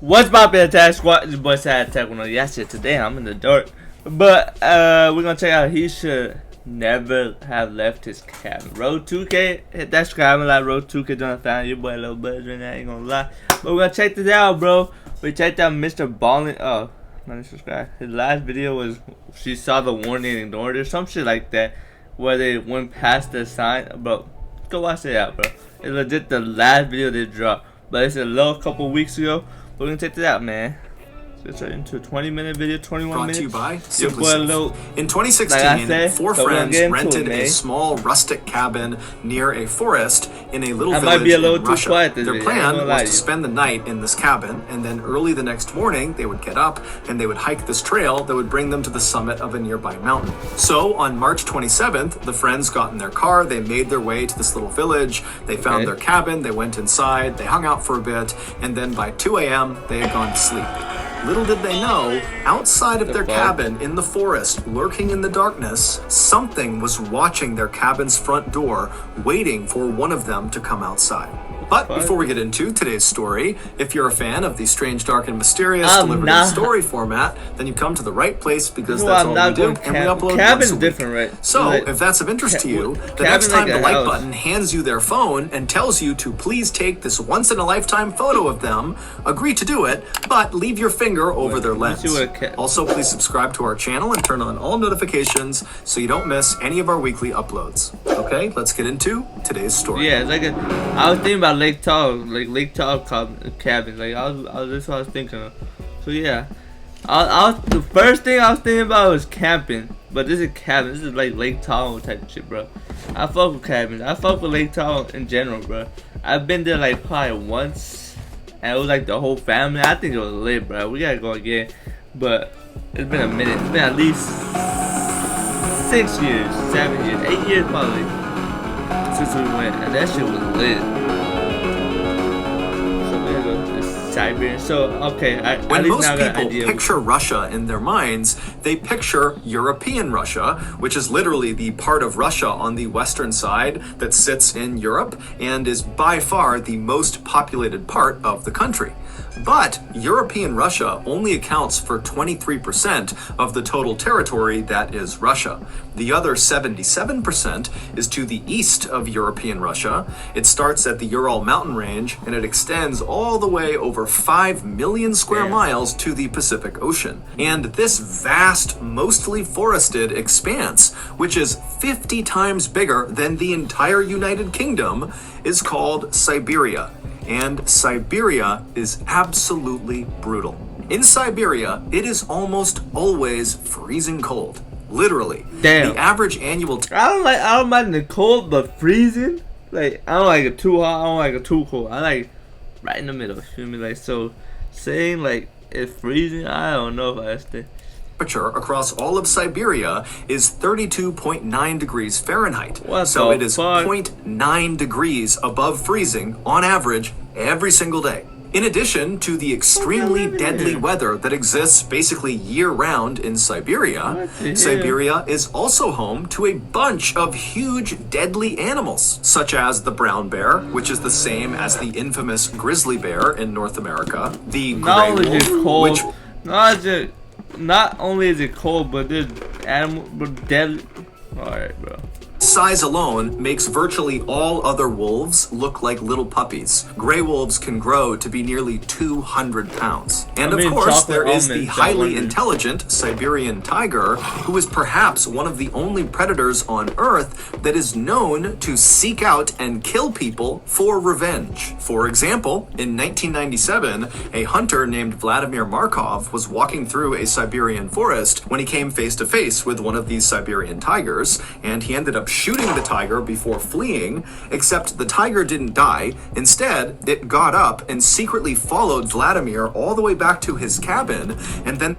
What's poppin', Attack Squad? It's your boy SatAttack. Yes, today I'm in the dark, but we're gonna check out. He should never have left his cabin. Road 2K, hit that subscribe and like Road 2K. Don't find your boy a little buzz right now. Ain't gonna lie, but we're gonna check this out, bro. We checked out Mr. Ballin. Oh, not subscribe. His last video was she saw the warning and ignored it, or some shit like that, where they went past the sign. Bro, go watch it out, bro. It's legit the last video they dropped, but it's a little couple weeks ago. We're gonna take this out, man. So it's into a 20-minute video, 21 minutes. Brought to you by Simply. In 2016, four friends rented a small rustic cabin near a forest in a little village in Russia. Their plan was to spend the night in this cabin, and then early the next morning, they would get up and they would hike this trail that would bring them to the summit of a nearby mountain. So on March 27th, the friends got in their car, they made their way to this little village, they found their cabin, they went inside, they hung out for a bit, and then by 2 a.m., they had gone to sleep. Little did they know, outside of their cabin in the forest, lurking in the darkness, something was watching their cabin's front door, waiting for one of them to come outside. But before we get into today's story, if you're a fan of the strange, dark, and mysterious delivered in story format, then you come to the right place because that's all we do, and we upload once a week. Different, right? So, if that's of interest to you, the next time the like button hands you their phone and tells you to please take this once-in-a-lifetime photo of them, agree to do it, but leave your finger over their lens. Also, please subscribe to our channel and turn on all notifications so you don't miss any of our weekly uploads. Okay, let's get into today's story. Yeah, it's like I was thinking about Lake Tahoe, like Lake Tahoe cabin. Like that's what I was thinking of. So yeah, the first thing I was thinking about was camping, but this is cabin. This is like Lake Tahoe type of shit, bro. I fuck with cabins. I fuck with Lake Tahoe in general, bro. I've been there like probably once, and it was like the whole family. I think it was lit, bro. We gotta go again, but it's been a minute. It's been at least 6 years, 7 years, 8 years probably since we went, and that shit was lit. Siberian. So okay, when most people picture Russia in their minds, they picture European Russia, which is literally the part of Russia on the western side that sits in Europe and is by far the most populated part of the country. But European Russia only accounts for 23% of the total territory that is Russia. The other 77% is to the east of European Russia. It starts at the Ural mountain range and it extends all the way over 5 million square miles to the Pacific Ocean. And this vast, mostly forested expanse, which is 50 times bigger than the entire United Kingdom, is called Siberia. And Siberia is absolutely brutal. In Siberia, it is almost always freezing cold. Literally. Damn. The average annual I don't mind the cold, but freezing? Like, I don't like it too hot, I don't like it too cold. I like right in the middle, feel me? Like, so saying like it's freezing, I don't know if I stay. Temperature across all of Siberia is 32.9 degrees Fahrenheit. So it is 0.9 degrees above freezing on average every single day. In addition to the extremely deadly weather that exists basically year-round in Siberia, Siberia is also home to a bunch of huge deadly animals, such as the brown bear, which is the same as the infamous grizzly bear in North America, the gray wolf, which not only is it cold, but there's animal, but deadly. Alright, bro. Size alone makes virtually all other wolves look like little puppies. Gray wolves can grow to be nearly 200 pounds. And of course, there is the highly intelligent Siberian tiger, who is perhaps one of the only predators on Earth that is known to seek out and kill people for revenge. For example, in 1997, a hunter named Vladimir Markov was walking through a Siberian forest when he came face to face with one of these Siberian tigers, and he ended up shooting the tiger before fleeing, except the tiger didn't die. Instead, it got up and secretly followed Vladimir all the way back to his cabin, and then...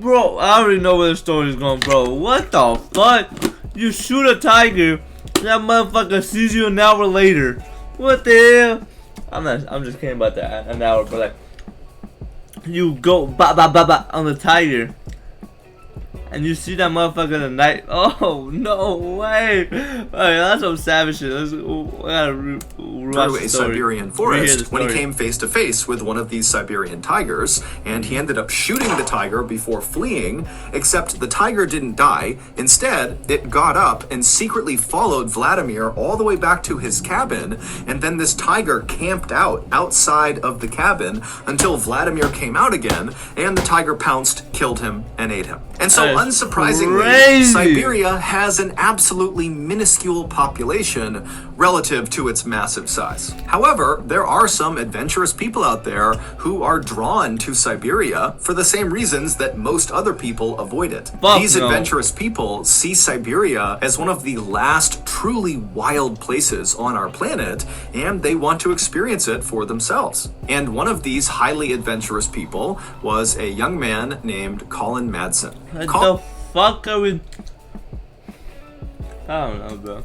Bro, I already know where the story's going, bro. What the fuck? You shoot a tiger, that motherfucker sees you an hour later. What the hell? I'm just kidding about that, an hour, but like, you go ba on the tiger, and you see that motherfucker in the night. Oh, no way. Alright, that's some savage shit. I gotta through a story. Siberian Here's forest the when he story. came face to face with one of these Siberian tigers, and he ended up shooting the tiger before fleeing, except the tiger didn't die. Instead, it got up and secretly followed Vladimir all the way back to his cabin, and then this tiger camped out outside of the cabin until Vladimir came out again, and the tiger pounced, killed him, and ate him. And so, That is unsurprisingly, crazy. Siberia has an absolutely minuscule population relative to its massive size. However, there are some adventurous people out there who are drawn to Siberia for the same reasons that most other people avoid it. These adventurous people see Siberia as one of the last truly wild places on our planet, and they want to experience it for themselves. And one of these highly adventurous people was a young man named Colin Madsen. What the fuck are we... I don't know, bro.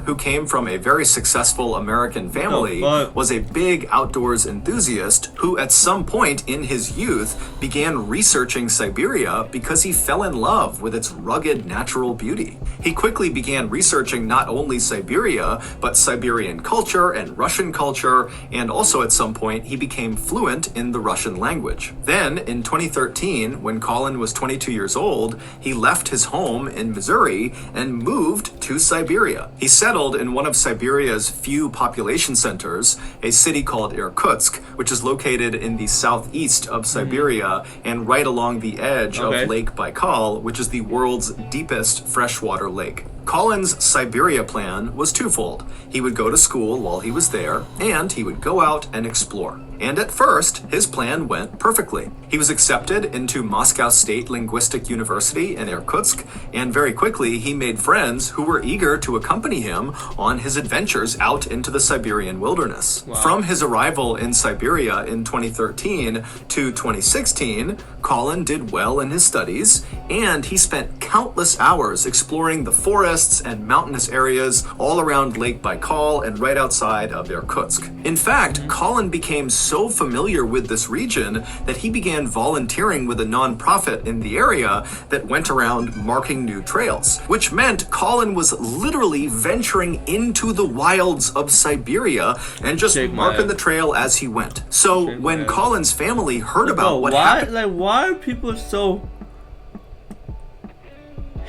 Who came from a very successful American family, was a big outdoors enthusiast who at some point in his youth began researching Siberia because he fell in love with its rugged natural beauty. He quickly began researching not only Siberia, but Siberian culture and Russian culture, and also at some point he became fluent in the Russian language. Then, in 2013, when Colin was 22 years old, he left his home in Missouri and moved to Siberia. He settled in one of Siberia's few population centers, a city called Irkutsk, which is located in the southeast of Siberia and right along the edge of Lake Baikal, which is the world's deepest freshwater lake. Colin's Siberia plan was twofold. He would go to school while he was there, and he would go out and explore. And at first, his plan went perfectly. He was accepted into Moscow State Linguistic University in Irkutsk, and very quickly he made friends who were eager to accompany him on his adventures out into the Siberian wilderness. Wow. From his arrival in Siberia in 2013 to 2016, Colin did well in his studies, and he spent countless hours exploring the forests and mountainous areas all around Lake Baikal and right outside of Irkutsk. In fact, Colin became so familiar with this region that he began volunteering with a nonprofit in the area that went around marking new trails, which meant Colin was literally venturing into the wilds of Siberia and just marking the trail as he went. So when Colin's family heard about what happened... Like, why are people so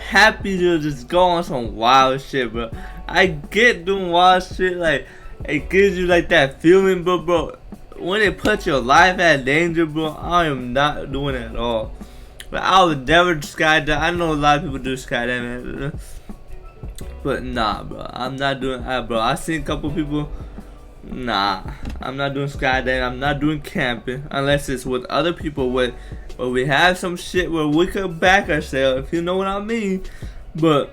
happy to just go on some wild shit, bro? I get doing wild shit, like, it gives you, like, that feeling, bro, when it puts your life at danger, bro, I am not doing it at all. But I would never skydive. I know a lot of people do skydiving, but nah, bro, I'm not doing that, bro. I seen a couple people. Nah, I'm not doing skydiving. I'm not doing camping unless it's with other people where we have some shit where we could back ourselves, if you know what I mean. But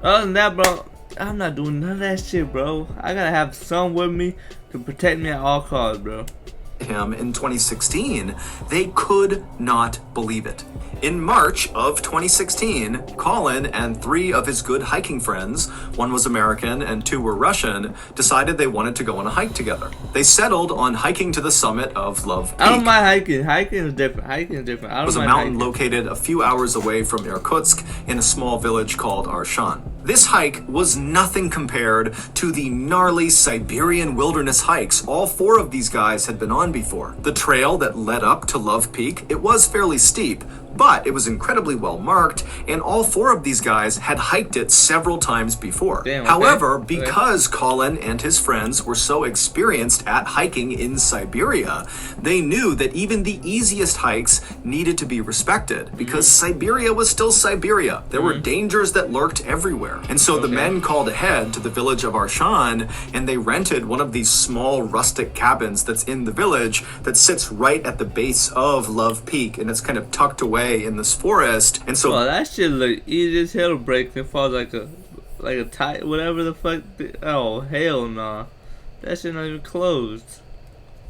other than that, bro, I'm not doing none of that shit, bro. I gotta have someone with me to protect me at all costs, bro. Him in 2016, they could not believe it. In March of 2016, Colin and 3 of his good hiking friends, one was American and 2 were Russian, decided they wanted to go on a hike together. They settled on hiking to the summit of Love Peak. I don't mind hiking. Hiking is different. Hiking is different. I don't It was a mind mountain hiking. located a few hours away from Irkutsk in a small village called Arshan. This hike was nothing compared to the gnarly Siberian wilderness hikes all 4 of these guys had been on before. The trail that led up to Love Peak, it was fairly steep, but it was incredibly well marked, and all 4 of these guys had hiked it several times before. Damn, okay. However, because Colin and his friends were so experienced at hiking in Siberia, they knew that even the easiest hikes needed to be respected, because Siberia was still Siberia. There were dangers that lurked everywhere. And so the men called ahead to the village of Arshan, and they rented one of these small rustic cabins that's in the village that sits right at the base of Love Peak, and it's kind of tucked away in this forest. And so that shit look easy as hell to break and fall like a tight whatever the fuck. Oh hell nah, that shit not even closed.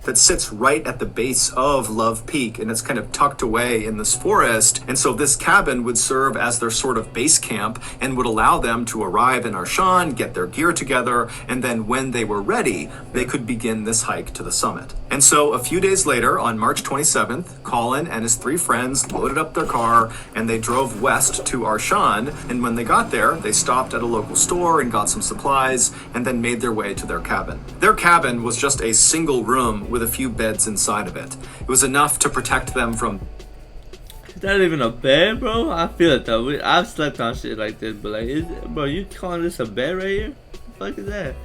that sits right at the base of Love Peak, and it's kind of tucked away in this forest. And so this cabin would serve as their sort of base camp and would allow them to arrive in Arshan, get their gear together, and then when they were ready, they could begin this hike to the summit. And so a few days later, on March 27th, Colin and his 3 friends loaded up their car and they drove west to Arshan. And when they got there, they stopped at a local store and got some supplies and then made their way to their cabin. Their cabin was just a single room with a few beds inside of it. It was enough to protect them from... Is that even a bed, bro? I feel it though. I've slept on shit like this, but like, bro, you calling this a bed right here? What the fuck is that?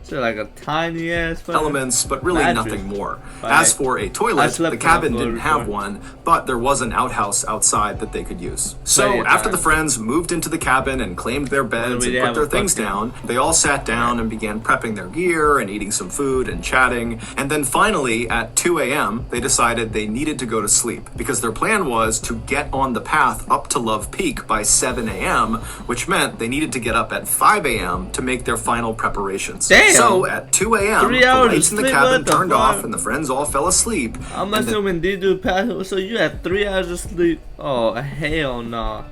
Is it like a tiny ass elements, but really mattress? Nothing more. Right. As for a toilet, the cabin didn't have one, but there was an outhouse outside that they could use. So after the friends moved into the cabin and claimed their beds and put their things down, they all sat down and began prepping their gear and eating some food and chatting. And then finally, at 2 a.m., they decided they needed to go to sleep because their plan was to get on the path up to Love Peak by 7 a.m., which meant they needed to get up at 5 a.m. to make their final preparations. Damn. So at 2 a.m., the lights in the cabin turned off and the friends all fell asleep. I'm assuming these do pass. So you had 3 hours of sleep. Oh hell no.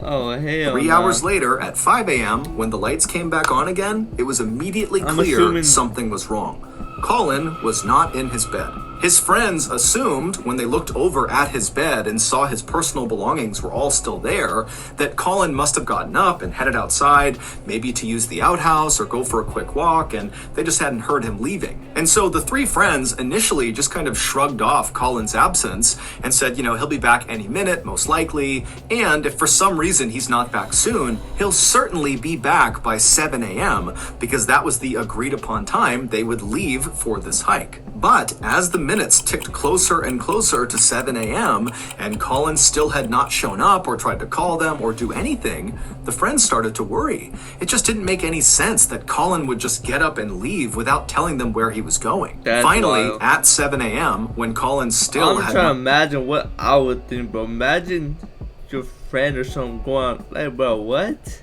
Oh hell. 3 hours later, at 5 a.m., when the lights came back on again, it was immediately clear something was wrong. Colin was not in his bed. His friends assumed, when they looked over at his bed and saw his personal belongings were all still there, that Colin must have gotten up and headed outside, maybe to use the outhouse or go for a quick walk, and they just hadn't heard him leaving. And so the 3 friends initially just kind of shrugged off Colin's absence and said, you know, he'll be back any minute, most likely, and if for some reason he's not back soon, he'll certainly be back by 7 a.m., because that was the agreed upon time they would leave for this hike. But as the minutes ticked closer and closer to 7 a.m. and Colin still had not shown up or tried to call them or do anything, the friends started to worry. It just didn't make any sense that Colin would just get up and leave without telling them where he was going. Finally, at 7 a.m., when Colin still I'm trying to imagine what I would think, bro. Imagine your friend or something going, like, bro, what?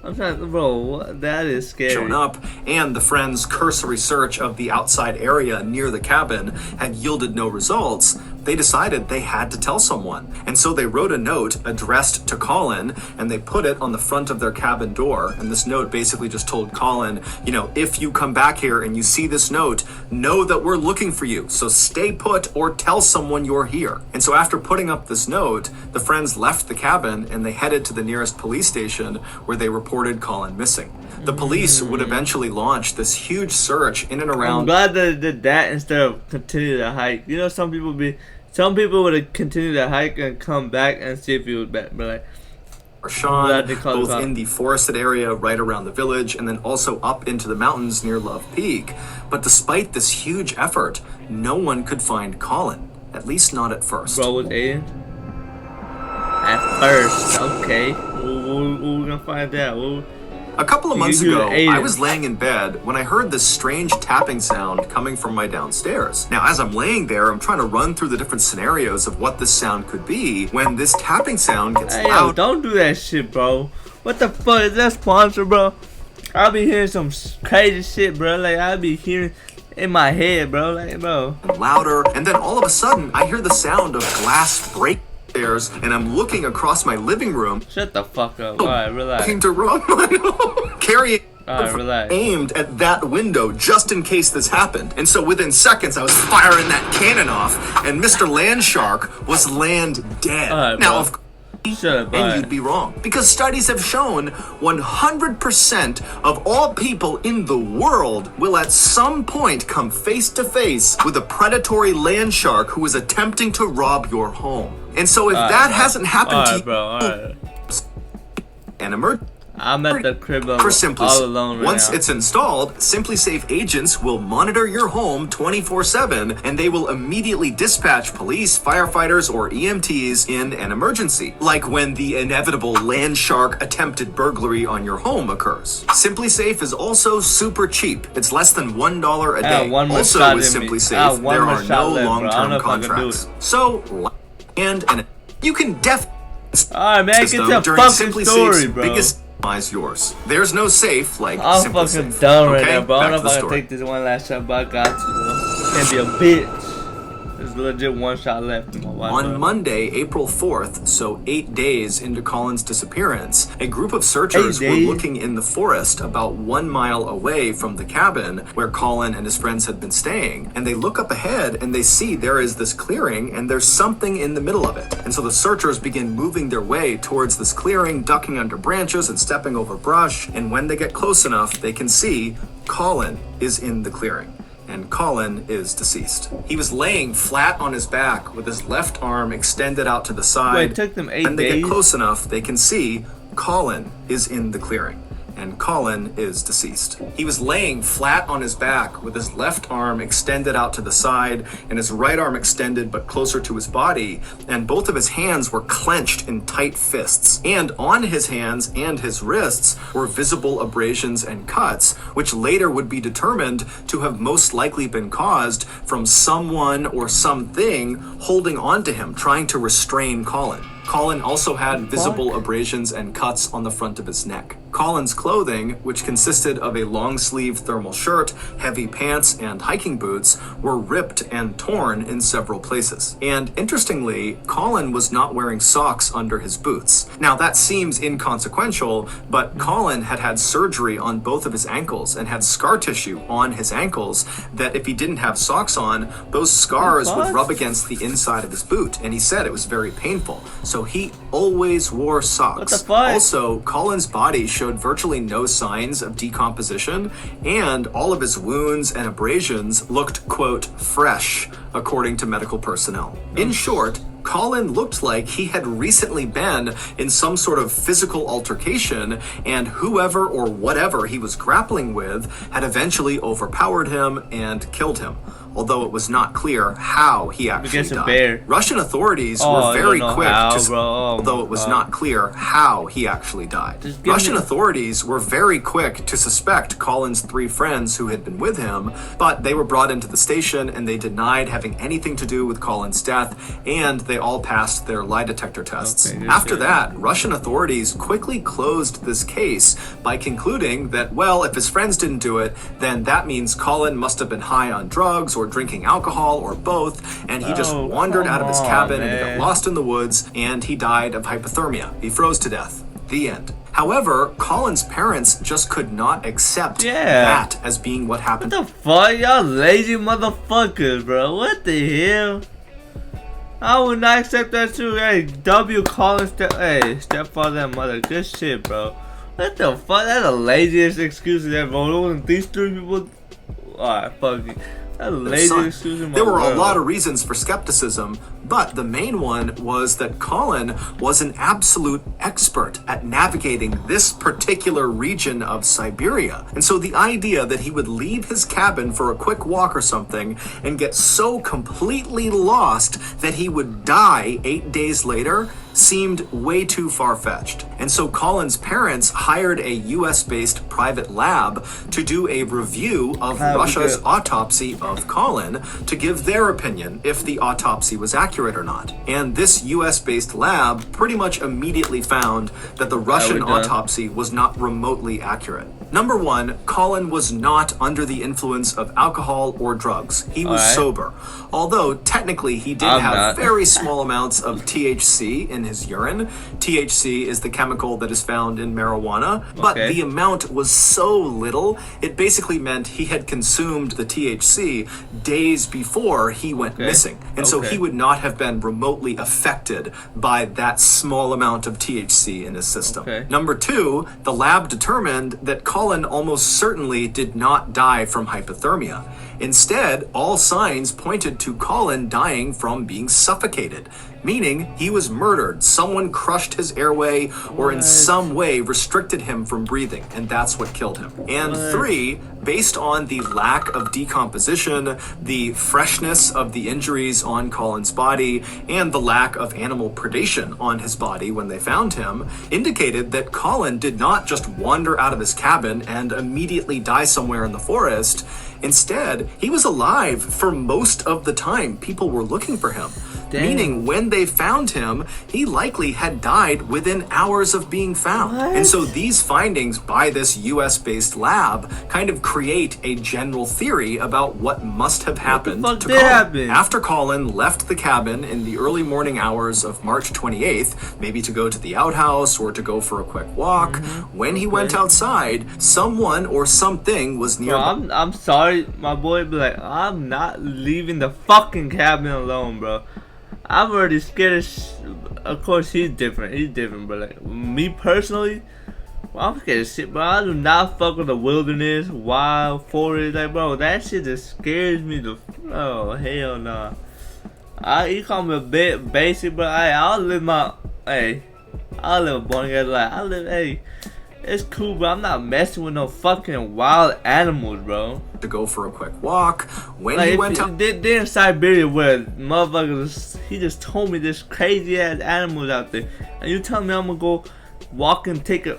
I'm trying to, bro, that is scary. Shown up, and the friends' cursory search of the outside area near the cabin had yielded no results, they decided they had to tell someone. And so they wrote a note addressed to Colin, and they put it on the front of their cabin door. And this note basically just told Colin, you know, if you come back here and you see this note, know that we're looking for you. So stay put or tell someone you're here. And so after putting up this note, the friends left the cabin and they headed to the nearest police station where they reported Colin missing. The police would eventually launch this huge search in and around. I'm glad they did that instead of continue the hike. You know, some people would have continued the hike and come back and see if he was back, but like Arshan, both in the forested area right around the village and then also up into the mountains near Love Peak. But despite this huge effort, no one could find Colin, at least not at first. Bro was Aiden? At first, okay. We're gonna find out. A couple of months ago, I was laying in bed when I heard this strange tapping sound coming from my downstairs. Now, as I'm laying there, I'm trying to run through the different scenarios of what this sound could be when this tapping sound gets loud. Yo, don't do that shit, bro. What the fuck is that sponsor, bro? I'll be hearing some crazy shit, bro. Like, I'll be hearing in my head, bro. Like, bro. Louder, and then all of a sudden, I hear the sound of glass break. And I'm looking across my living room. Shut the fuck up. Alright, relax. To run carrying relax. Aimed at that window just in case this happened. And so within seconds, I was firing that cannon off, and Mr. Landshark was land dead. Now, of course, and you'd be wrong, because studies have shown 100% of all people in the world will at some point come face to face with a predatory land shark who is attempting to rob your home. And so if that hasn't happened to you, bro, an emergency. I'm at the crib all alone right Once now. it's installed, SimpliSafe agents will monitor your home 24/7, and they will immediately dispatch police, firefighters, or EMTs in an emergency, like when the inevitable Landshark attempted burglary on your home occurs. SimpliSafe is also super cheap. It's less than $1 a day. Also with SimpliSafe, there are no long-term contracts. So, and you can definitely alright, man, get your fucking story, bro. Biggest yours. There's no safe like I'm fucking done right now, bro. I don't know if I can story. take this one last shot, but I got you, bro. Can't be a bitch. There's legit one shot left in my wife. On Monday, April 4th, so 8 days into Colin's disappearance, a group of searchers were looking in the forest about 1 mile away from the cabin where Colin and his friends had been staying. And they look up ahead and they see there is this clearing and there's something in the middle of it. And so the searchers begin moving their way towards this clearing, ducking under branches and stepping over brush. And when they get close enough, they can see Colin is in the clearing. And Colin is deceased. He was laying flat on his back with his left arm extended out to the side. Wait, it took them 8 days? When they get close enough, they can see Colin is in the clearing. And Colin is deceased. He was laying flat on his back with his left arm extended out to the side and his right arm extended but closer to his body, and both of his hands were clenched in tight fists. And on his hands and his wrists were visible abrasions and cuts, which later would be determined to have most likely been caused from someone or something holding on to him, trying to restrain Colin. Colin also had visible abrasions and cuts on the front of his neck. Colin's clothing, which consisted of a long-sleeve thermal shirt, heavy pants, and hiking boots, were ripped and torn in several places. And interestingly, Colin was not wearing socks under his boots. Now that seems inconsequential, but Colin had had surgery on both of his ankles and had scar tissue on his ankles that if he didn't have socks on, those scars would rub against the inside of his boot, and he said it was very painful. So he always wore socks. What the fuck? Also, Colin's body showed virtually no signs of decomposition, and all of his wounds and abrasions looked, quote, fresh, according to medical personnel. In short, Colin looked like he had recently been in some sort of physical altercation, and whoever or whatever he was grappling with had eventually overpowered him and killed him, although it was not clear how he actually died. Russian authorities were very quick to suspect Colin's 3 friends who had been with him, but they were brought into the station and they denied having anything to do with Colin's death, and they all passed their lie detector tests. After that, Russian authorities quickly closed this case by concluding that, well, if his friends didn't do it, then that means Colin must have been high on drugs or drinking alcohol or both, and he just wandered out of his cabin and he got lost in the woods, and he died of hypothermia. He froze to death. The end. However, Colin's parents just could not accept that as being what happened. What the fuck? Y'all lazy motherfuckers, bro. What the hell? I would not accept that too. Hey, W. Colin's stepfather and mother. Good shit, bro. What the fuck? That's the laziest excuse ever. Wasn't these 3 people? Alright, fuck you. There were a lot of reasons for skepticism, but the main one was that Colin was an absolute expert at navigating this particular region of Siberia. And so the idea that he would leave his cabin for a quick walk or something and get so completely lost that he would die 8 days later seemed way too far-fetched. And so Colin's parents hired a US-based private lab to do a review of Russia's autopsy of Colin to give their opinion if the autopsy was accurate or not. And this US-based lab pretty much immediately found that the Russian autopsy was not remotely accurate. Number 1, Colin was not under the influence of alcohol or drugs. He was sober. Although technically he did have very small amounts of THC in his urine. THC is the chemical that is found in marijuana, but the amount was so little, it basically meant he had consumed the THC days before he went missing. And so he would not have been remotely affected by that small amount of THC in his system. Number 2, the lab determined that Colin almost certainly did not die from hypothermia. Instead, all signs pointed to Colin dying from being suffocated, meaning he was murdered. Someone crushed his airway or in some way restricted him from breathing, and that's what killed him. And 3, based on the lack of decomposition, the freshness of the injuries on Colin's body, and the lack of animal predation on his body when they found him, indicated that Colin did not just wander out of his cabin and immediately die somewhere in the forest. Instead, he was alive for most of the time people were looking for him. meaning when they found him, he likely had died within hours of being found. What? And so these findings by this US-based lab kind of create a general theory about what must have happened to Colin. After Colin left the cabin in the early morning hours of March 28th, maybe to go to the outhouse or to go for a quick walk, when he went outside, someone or something was nearby. Bro, I'm sorry, my boy, but like, I'm not leaving the fucking cabin alone, bro. I'm already scared of course, he's different, but like, me personally, well, I'm scared of shit, bro. I do not fuck with the wilderness, wild, forest, like, bro, that shit just scares me oh, hell nah. You call me a bit basic, but I'll live a born again life. It's cool, bro. I'm not messing with no fucking wild animals, bro. To go for a quick walk. When he went out, they're in Siberia where motherfuckers, he just told me there's crazy ass animals out there, and you tell me I'm gonna go walk and take a.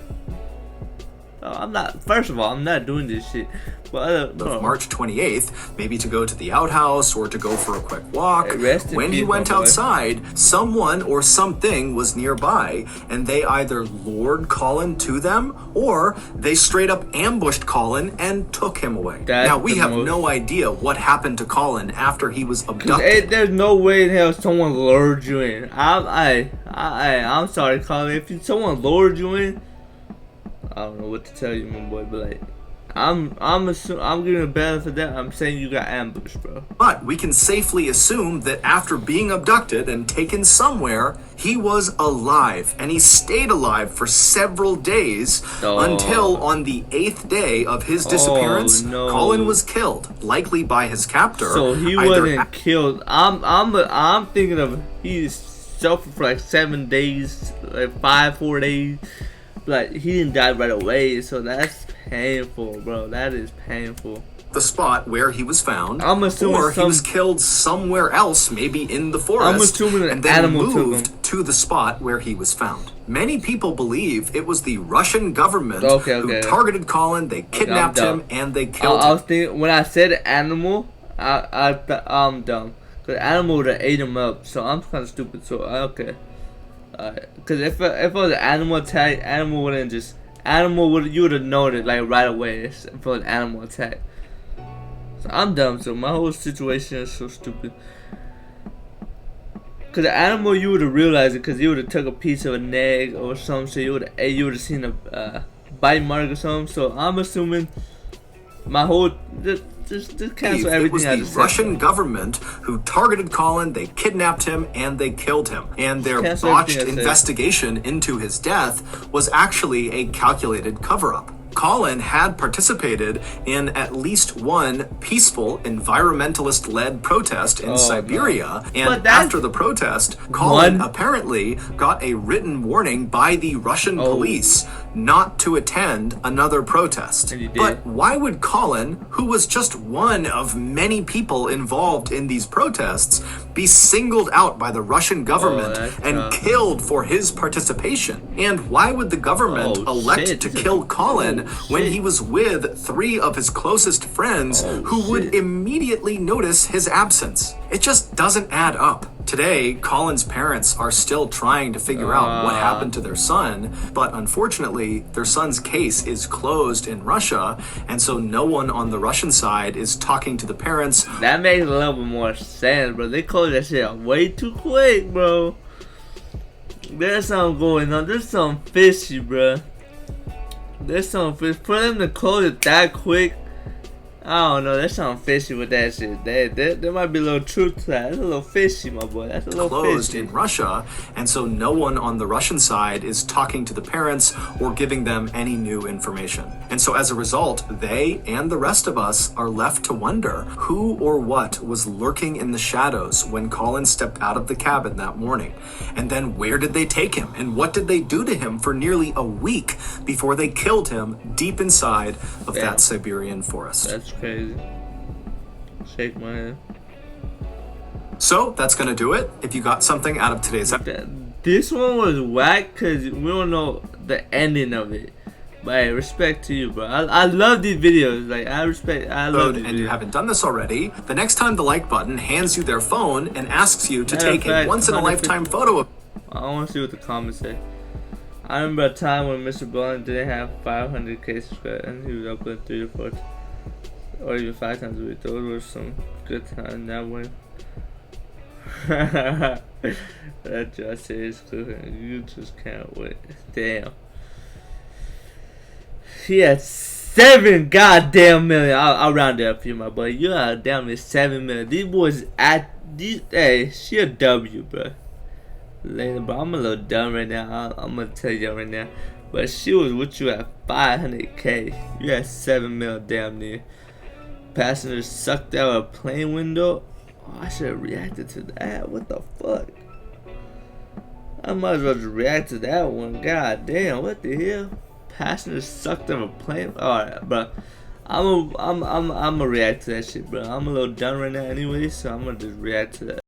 I'm not. First of all, I'm not doing this shit. But March 28th, maybe to go to the outhouse or to go for a quick walk. When he went outside, someone or something was nearby, and they either lured Colin to them or they straight up ambushed Colin and took him away. Now we have no idea what happened to Colin after he was abducted. There's no way in hell someone lured you in. I'm sorry, Colin. If someone lured you in, I don't know what to tell you, my boy, but like, I'm giving a benefit of that. I'm saying you got ambushed, bro. But we can safely assume that after being abducted and taken somewhere, he was alive, and he stayed alive for several days until on the 8th day of his disappearance, Colin was killed, likely by his captor. So he wasn't killed. I'm thinking of he suffered for like 7 days, like 4 days. Like, he didn't die right away, so that's painful, bro. That is painful. The spot where he was found, I'm assuming or he was killed somewhere else, maybe in the forest, I'm assuming and then moved to the spot where he was found. Many people believe it was the Russian government who targeted Colin. They kidnapped him and they killed him. I was thinking, when I said animal, I'm dumb. Because animal would have ate him up, so I'm kind of stupid, so okay. Because if it was an animal attack, you would have known it like right away if it was an animal attack. So I'm dumb, so my whole situation is so stupid. Because the animal, you would have realized it, because you would have took a piece of an egg or something, so you would have seen a bite mark or something. So I'm assuming my whole just cancel everything. It was the Russian government who targeted Colin. They kidnapped him and they killed him. And their botched investigation into his death was actually a calculated cover-up. Colin had participated in at least one peaceful environmentalist-led protest in Siberia, and after the protest, Colin apparently got a written warning by the Russian police not to attend another protest. But why would Colin, who was just one of many people involved in these protests, be singled out by the Russian government and killed for his participation? And why would the government elect to kill Colin when he was with 3 of his closest friends who would immediately notice his absence? It just doesn't add up. Today, Colin's parents are still trying to figure out what happened to their son, but unfortunately, their son's case is closed in Russia, and so no one on the Russian side is talking to the parents. That makes a little bit more sense, bro. They closed that shit out way too quick, bro. There's something going on. There's something fishy, bro. There's something fishy. For them to close it that quick, I don't know. There's something fishy with that shit. There might be a little truth to that. That's a little fishy, my boy. That's a little closed fishy. In Russia, and so no one on the Russian side is talking to the parents or giving them any new information. And so as a result, they and the rest of us are left to wonder who or what was lurking in the shadows when Colin stepped out of the cabin that morning. And then where did they take him? And what did they do to him for nearly a week before they killed him deep inside of that Siberian forest? That's crazy. Shake my head. So that's gonna do it. If you got something out of today's episode, this one was whack because we don't know the ending of it. But hey, respect to you, bro. I love these videos. Like I love these videos. And you haven't done this already, the next time the like button hands you their phone and asks you to Matter of take a fact, once-in-a-lifetime photo of I want to see what the comments say. I remember a time when Mr. Bowling didn't have 500k subscribers and he was uploading 3 to 4 or even 5 times a week. Those were some good times. That one. That just is cool. You just can't wait. Damn. He had 7 goddamn million. I'll round it up for you, my boy. You are damn near 7 million. These boys at these. Hey, she a W, bro. Lena, bro, I'm a little dumb right now. I'm gonna tell you right now. But she was with you at 500k. You had 7 mil damn near. Passengers sucked out a plane window. Oh, I should have reacted to that. What the fuck? I might as well just react to that one. God damn, what the hell? Passengers sucked out a plane. Alright, bro. I'm gonna react to that shit, bro. I'm a little done right now anyway, so I'm gonna just react to that.